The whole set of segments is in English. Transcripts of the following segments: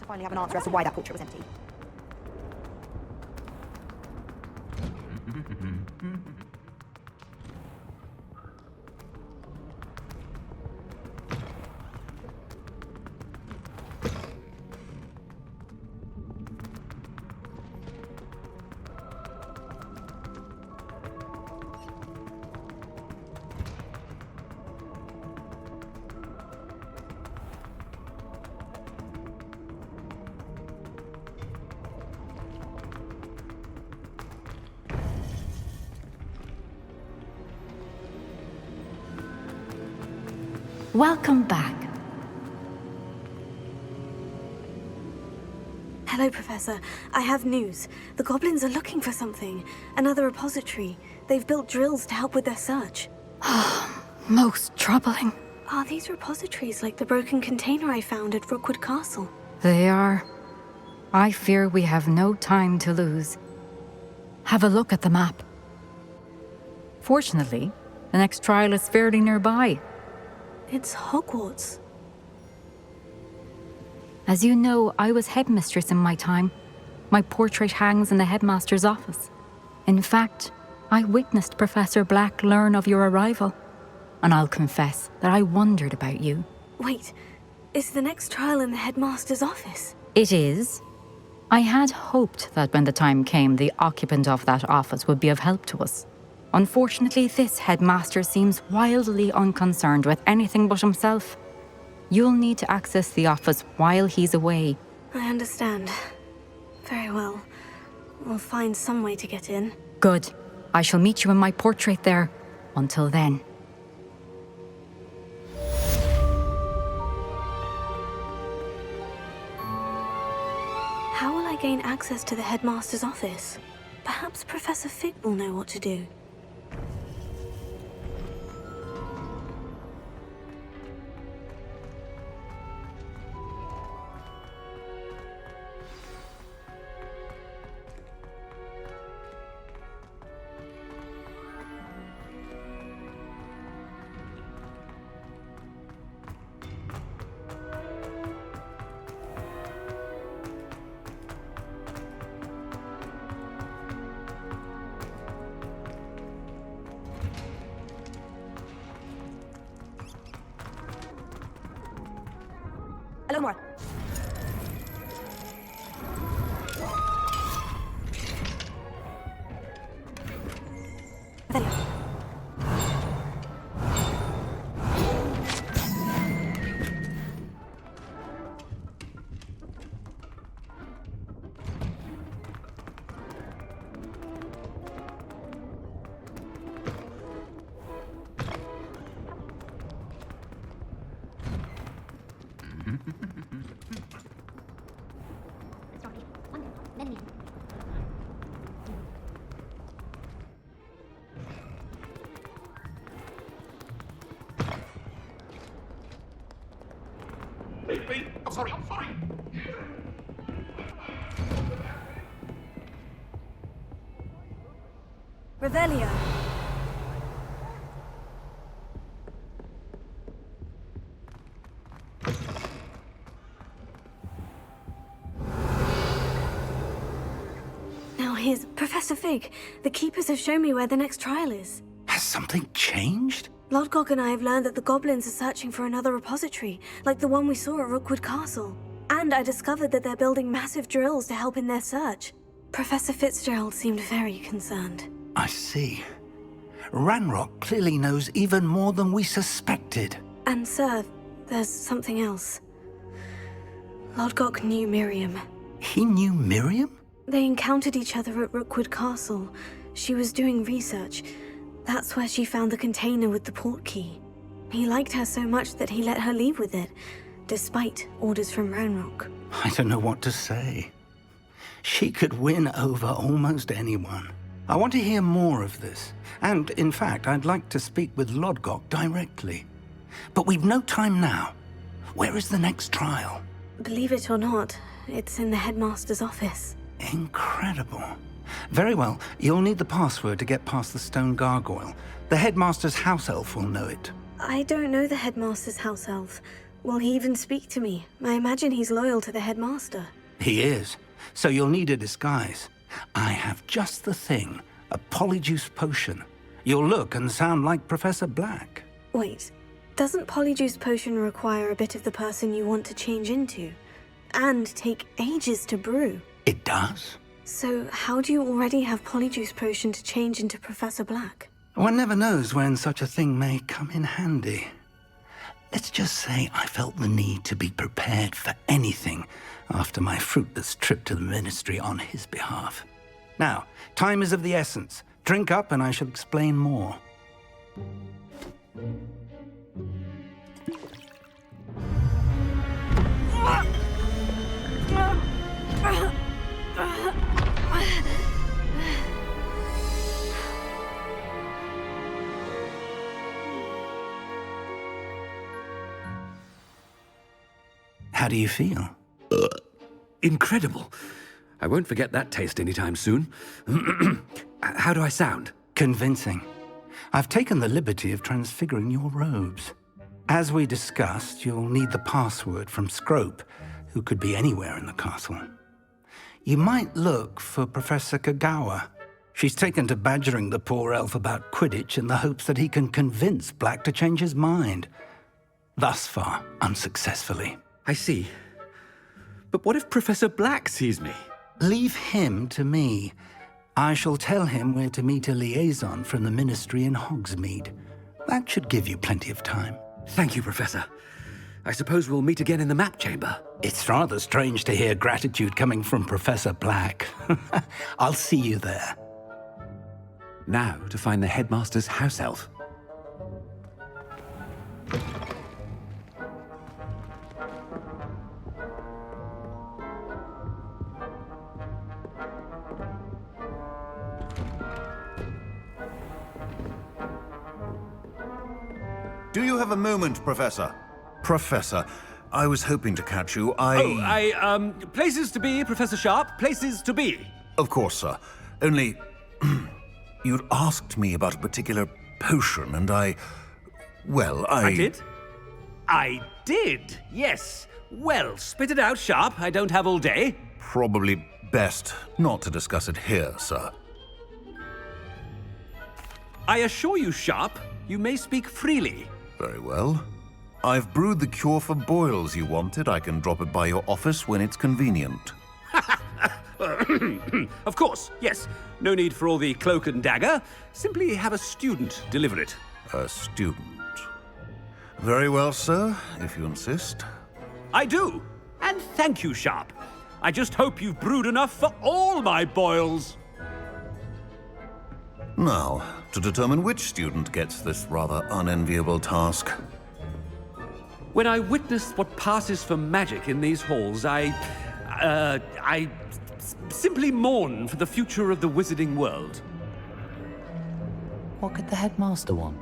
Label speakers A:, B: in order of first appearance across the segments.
A: finally have an answer as to why that portrait was empty.
B: Welcome back.
C: Hello, Professor. I have news. The goblins are looking for something. Another repository. They've built drills to help with their search.
B: Most troubling.
C: Are these repositories like the broken container I found at Rookwood Castle?
B: They are. I fear we have no time to lose. Have a look at the map. Fortunately, the next trial is fairly nearby.
C: It's Hogwarts.
B: As you know, I was headmistress in my time. My portrait hangs in the headmaster's office. In fact, I witnessed Professor Black learn of your arrival. And I'll confess that I wondered about you.
C: Wait, is the next trial in the headmaster's office?
B: It is. I had hoped that when the time came, the occupant of that office would be of help to us. Unfortunately, this headmaster seems wildly unconcerned with anything but himself. You'll need to access the office while he's away.
C: I understand. Very well. We'll find some way to get in.
B: Good. I shall meet you in my portrait there. Until then.
C: How will I gain access to the headmaster's office? Perhaps Professor Fig will know what to do.
A: Hello, Nora. There you are.
D: Wait, I'm sorry.
C: Revelio. Now here's Professor Fig. The Keepers have shown me where the next trial is.
D: Has something changed?
C: Lodgok and I have learned that the goblins are searching for another repository, like the one we saw at Rookwood Castle. And I discovered that they're building massive drills to help in their search. Professor Fitzgerald seemed very concerned.
D: I see. Ranrock clearly knows even more than we suspected.
C: And sir, there's something else. Lodgok knew Miriam.
D: He knew Miriam?
C: They encountered each other at Rookwood Castle. She was doing research. That's where she found the container with the port key. He liked her so much that he let her leave with it, despite orders from Ranrock.
D: I don't know what to say. She could win over almost anyone. I want to hear more of this. And, in fact, I'd like to speak with Lodgok directly. But we've no time now. Where is the next trial?
C: Believe it or not, it's in the headmaster's office.
D: Incredible. Very well, you'll need the password to get past the stone gargoyle. The headmaster's house elf will know it.
C: I don't know the headmaster's house elf. Will he even speak to me? I imagine he's loyal to the headmaster.
D: He is. So you'll need a disguise. I have just the thing. A polyjuice potion. You'll look and sound like Professor Black.
C: Wait, doesn't Polyjuice Potion require a bit of the person you want to change into? And take ages to brew?
D: It does.
C: So how do you already have Polyjuice Potion to change into Professor Black?
D: One never knows when such a thing may come in handy. Let's just say I felt the need to be prepared for anything after my fruitless trip to the Ministry on his behalf. Now, time is of the essence. Drink up and I shall explain more. How do you feel?
E: Incredible. I won't forget that taste anytime soon. How do I sound?
D: Convincing. I've taken the liberty of transfiguring your robes. As we discussed, you'll need the password from Scrope, who could be anywhere in the castle. You might look for Professor Kagawa. She's taken to badgering the poor elf about Quidditch in the hopes that he can convince Black to change his mind. Thus far, unsuccessfully.
E: I see. But what if Professor Black sees me?
D: Leave him to me. I shall tell him where to meet a liaison from the Ministry in Hogsmeade. That should give you plenty of time.
E: Thank you, Professor. I suppose we'll meet again in the map chamber.
D: It's rather strange to hear gratitude coming from Professor Black. I'll see you there.
E: Now to find the headmaster's house elf.
F: Do you have a moment, Professor? Professor, I was hoping to catch you.
E: Places to be, Professor Sharp. Places to be.
F: Of course, sir. Only... you'd asked me about a particular potion, and well,
E: I did? I did, yes. Well, spit it out, Sharp. I don't have all day.
F: Probably best not to discuss it here, sir.
E: I assure you, Sharp, you may speak freely.
F: Very well. I've brewed the cure for boils you wanted. I can drop it by your office when it's convenient.
E: Of course, yes. No need for all the cloak and dagger. Simply have a student deliver it.
F: A student. Very well, sir, if you insist.
E: I do. And thank you, Sharp. I just hope you've brewed enough for all my boils.
F: Now, to determine which student gets this rather unenviable task.
E: When I witness what passes for magic in these halls, I simply mourn for the future of the wizarding world.
G: What could the headmaster want?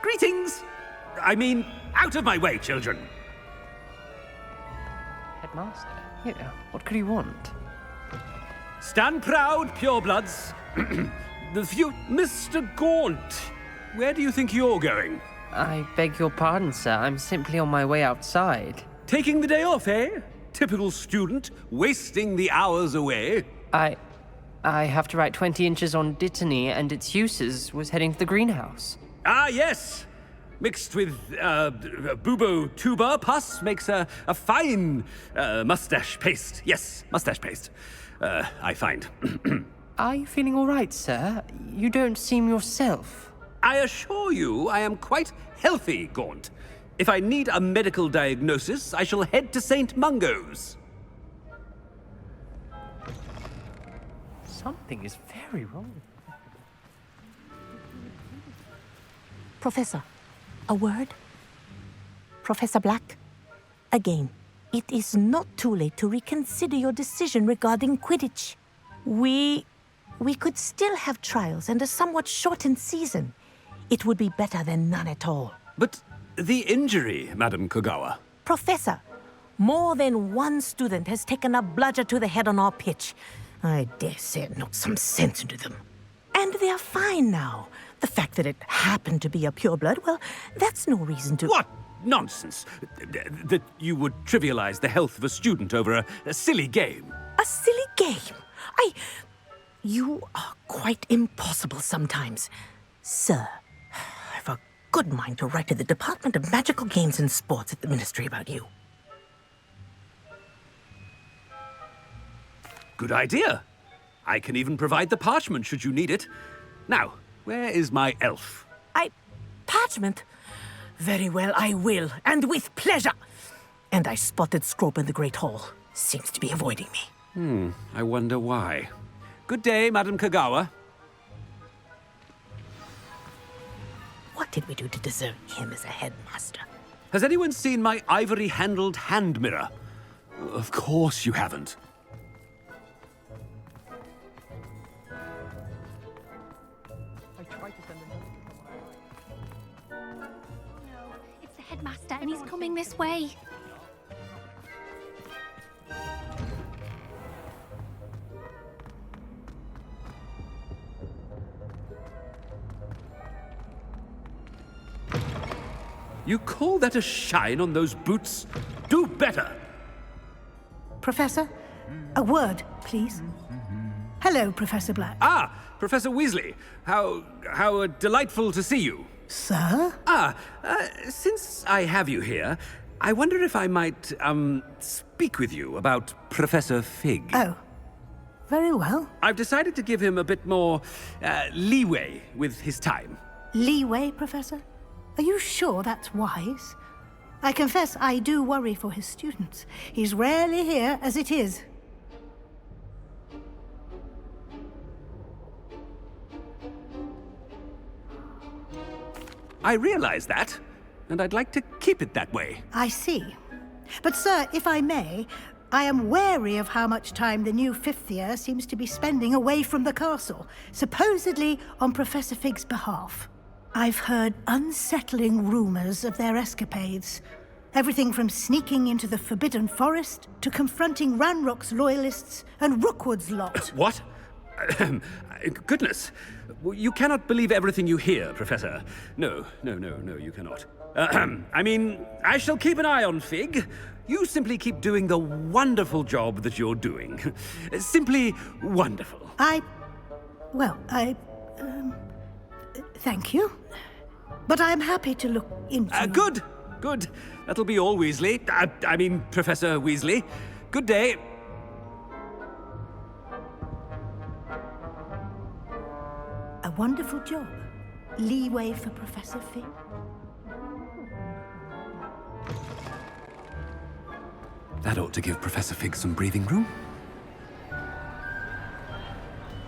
E: Greetings! I mean, out of my way, children.
G: Headmaster? Yeah, what could he want?
E: Stand proud, purebloods. Mr. Gaunt, where do you think you're going?
G: I beg your pardon, sir. I'm simply on my way outside.
E: Taking the day off, eh? Typical student, wasting the hours away.
G: I have to write 20 inches on Dittany and its uses. Was heading to the greenhouse.
E: Ah, yes. Mixed with bubo tuber pus makes a fine mustache paste. Yes, mustache paste. I find.
G: Are you feeling all right, sir? You don't seem yourself.
E: I assure you I am quite healthy, Gaunt. If I need a medical diagnosis, I shall head to St. Mungo's.
G: Something is very wrong.
H: Professor, a word? Professor Black, again, it is not too late to reconsider your decision regarding Quidditch. We could still have trials and a somewhat shortened season. It would be better than none at all.
E: But The injury, Madam Kogawa.
H: Professor, more than one student has taken a bludger to the head on our pitch. I dare say it knocked some sense into them. And they're fine now. The fact that it happened to be a pureblood, well, that's no reason to...
E: What nonsense! That you would trivialize the health of a student over a silly game.
H: A silly game? You are quite impossible sometimes. Sir, I've a good mind to write to the Department of Magical Games and Sports at the Ministry about you.
E: Good idea. I can even provide the parchment should you need it. Now, where is my elf?
H: Parchment? Very well, I will, and with pleasure. And I spotted Scrope in the Great Hall. Seems to be avoiding me.
E: I wonder why. Good day, Madam Kogawa.
H: What did we do to deserve him as a headmaster?
E: Has anyone seen my ivory-handled hand mirror? Of course you haven't.
I: It's the headmaster, and he's coming this way.
E: You call that a shine on those boots? Do better!
J: Professor, a word, please. Hello, Professor Black.
E: Ah, Professor Weasley. How delightful to see you.
J: Sir?
E: Since I have you here, I wonder if I might, speak with you about Professor Fig.
J: Oh, very well.
E: I've decided to give him a bit more, leeway with his time.
J: Leeway, Professor? Are you sure that's wise? I confess I do worry for his students. He's rarely here as it is.
E: I realize that, and I'd like to keep it that way.
J: I see. But, sir, if I may, I am wary of how much time the new fifth year seems to be spending away from the castle, supposedly on Professor Fig's behalf. I've heard unsettling rumors of their escapades. Everything from sneaking into the Forbidden Forest to confronting Ranrock's loyalists and Rookwood's lot.
E: What? Goodness. You cannot believe everything you hear, Professor. No, you cannot. I mean, I shall keep an eye on Fig. You simply keep doing the wonderful job that you're doing. Simply wonderful.
J: Thank you. But I'm happy to look into...
E: Good. That'll be all, Weasley. I mean, Professor Weasley. Good day.
J: A wonderful job. Leeway for Professor Fig.
E: That ought to give Professor Fig some breathing room.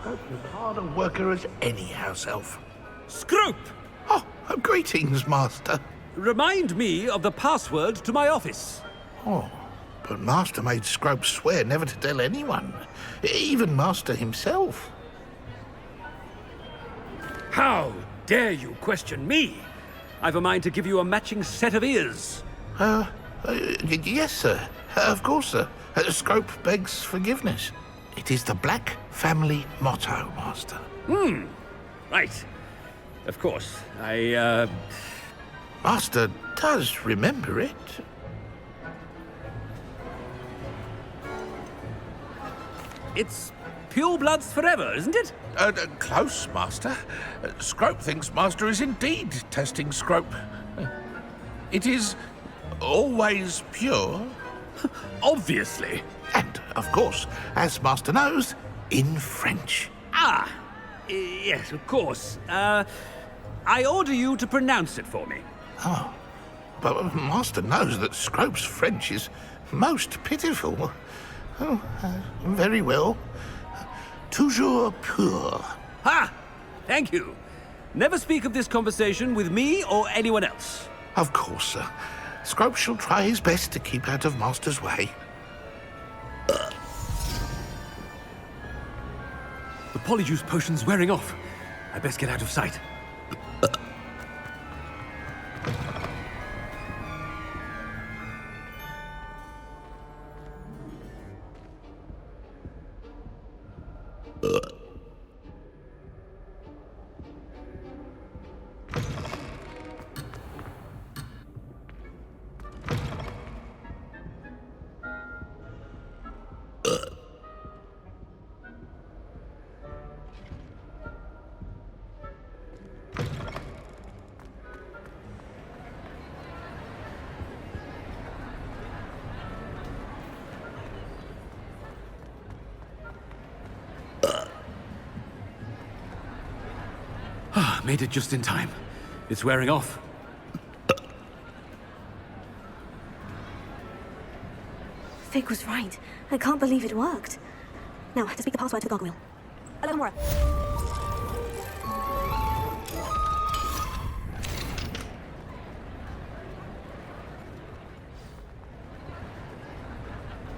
K: Hope you're hard a worker as any house elf.
E: Scrope!
K: Oh, greetings, Master.
E: Remind me of the password to my office.
K: Oh, but Master made Scrope swear never to tell anyone, even Master himself.
E: How dare you question me? I've a mind to give you a matching set of ears.
K: Yes, sir. Of course, sir. Scrope begs forgiveness. It is the Black family motto, Master.
E: Right. Of course.
K: Master does remember it.
E: It's purebloods forever, isn't it?
K: Close, Master. Scrope thinks Master is indeed testing Scrope. It is always pure.
E: Obviously.
K: And, of course, as Master knows, in French.
E: Yes, of course. I order you to pronounce it for me.
K: Oh, but Master knows that Scrope's French is most pitiful. Oh, very well. Toujours pur.
E: Ha! Thank you. Never speak of this conversation with me or anyone else.
K: Of course, sir. Scrope shall try his best to keep out of Master's way.
E: The polyjuice potion's wearing off. I best get out of sight. Made it just in time. It's wearing off.
C: Fig was right. I can't believe it worked. Now, to speak the password to the gargoyle.
A: Hello, Mora.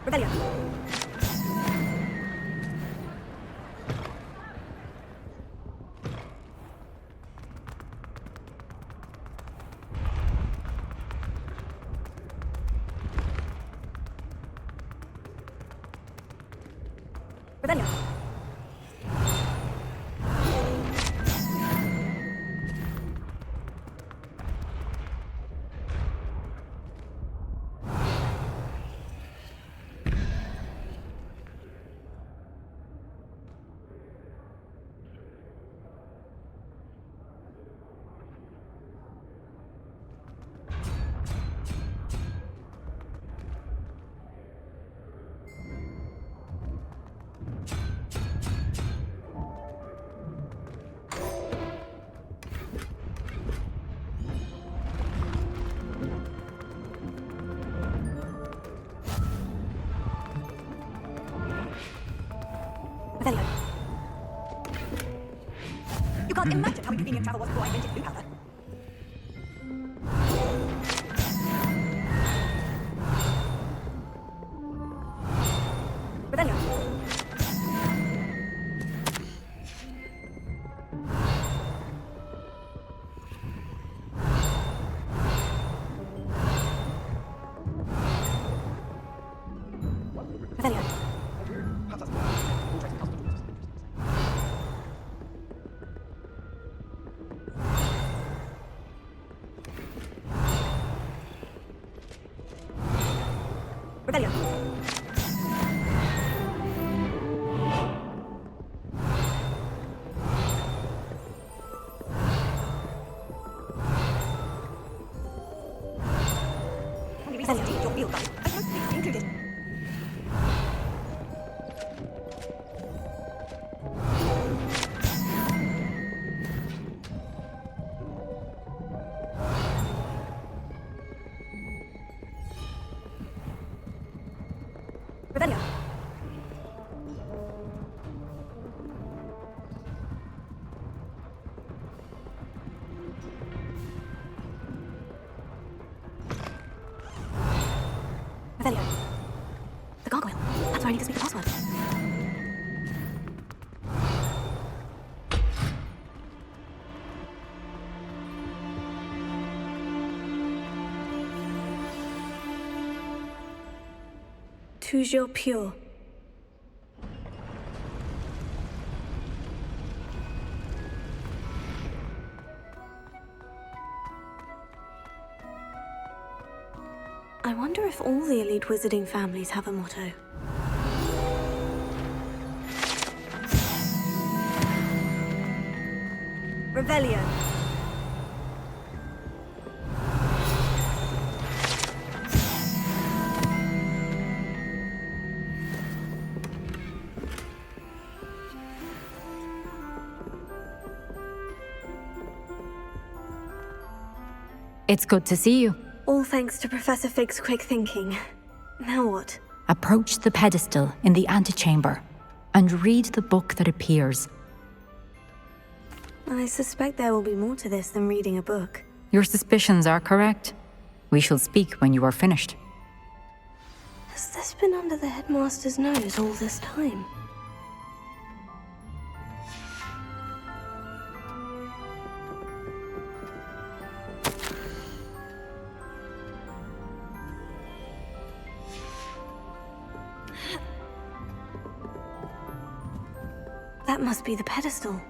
A: Rebellion. Rebellion. Rebellion. You can't imagine how inconvenient travel was before I invented blue powder. Rebellion. Rebellion. Rebellion. Only reason to take your field guide. I must be included. Rebellion. Rebellion. The gargoyle. That's where I need to speak the password.
C: Toujours pure. I wonder if all the elite wizarding families have a motto. Rebellion.
B: It's good to see you.
C: All thanks to Professor Fig's quick thinking. Now what?
B: Approach the pedestal in the antechamber and read the book that appears.
C: I suspect there will be more to this than reading a book.
B: Your suspicions are correct. We shall speak when you are finished.
C: Has this been under the headmaster's nose all this time? That must be the pedestal.